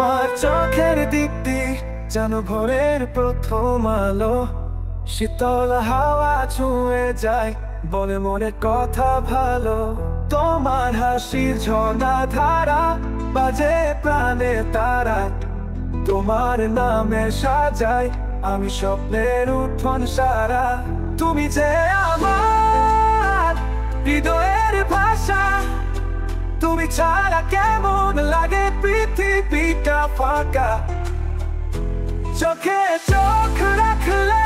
তোমার চোখের দীপ্তি যেন ভোরের প্রথম আলো, শীতল হাওয়া ছুঁয়ে যায়, বলে মনে কথা ভালো। তোমার হাসির ঝর্ণা ধারা বাজে প্রাণে তারা, তোমার নামে সাজাই আমি স্বপ্নের উঠোন সারা। তুমি যে আমার হৃদয়ের ভাষা, তুমি ছাড়া কেমন লাগে পৃথিবীটা ফাঁকা। চোখে চোখ রাখলে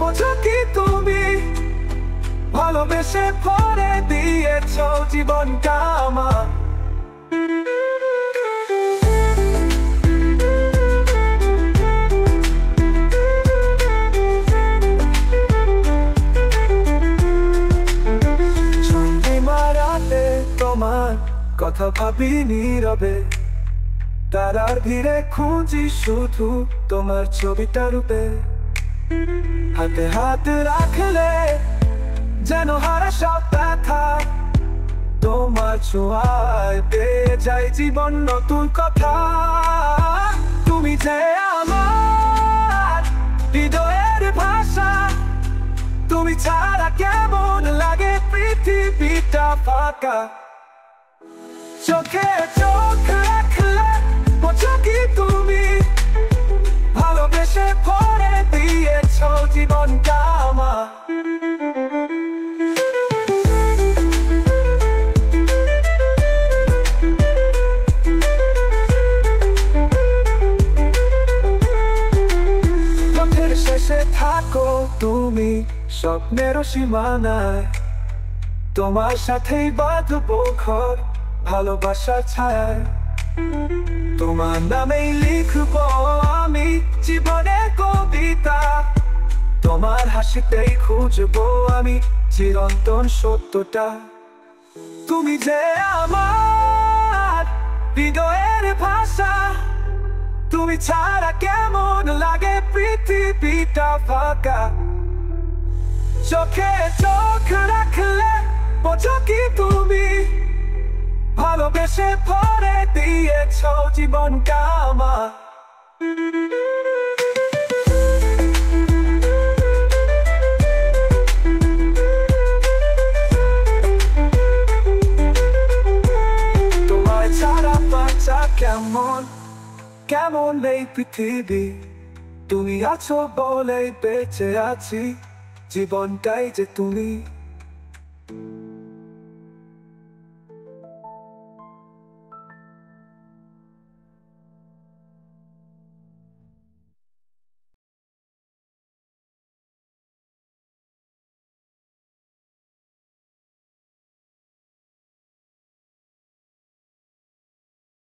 বোঝো কি তুমি, ভালোবেসে ভরে দিয়েছ জীবনটা আমার। তোমার কথা ভাবি নীরবে, তারার ভিড়ে খুঁজি শুধু তোমার ছবিটা রূপে। হাতে হাত রাখলে যেন হারা সব ব্যথা, তোমার ছোঁয়ায় পেয়ে যাই জীবন নতুন কথা। তুমি যে আমার হৃদয়ের ভাষা, তুমি ছাড়া কেমন লাগে পৃথিবীটা ফাঁকা। চোখে চোখ রাখলে বোঝো কি তুমি, ভালোবেসে ভরে দিয়েছ জীবনটা আমার। পথের শেষে থাকো তুমি স্বপ্নেরও সীমানায়, তোমার সাথেই বাঁধবো ঘর ভালোবাসার ছায়ায়। তোমার নামেই লিখবো আমি জীবনের কবিতা, তোমার হাসিতেই খুঁজবো আমি চিরন্তন সত্যটা। তুমি যে আমার হৃদয়ের ভাষা, তুমি ছাড়া কেমন লাগে পৃথিবীটা ফাঁকা। চোখে চোখ রাখলে বোঝো কি তুমি, ভালোবেসে ভরে দিয়েছ জীবনটা আমার। তোমায় ছাড়া বাঁচা কেমন কেমন এই পৃথিবী, তুমি আছো বলেই বেঁচে আছি, জীবনটাই যে তুমি।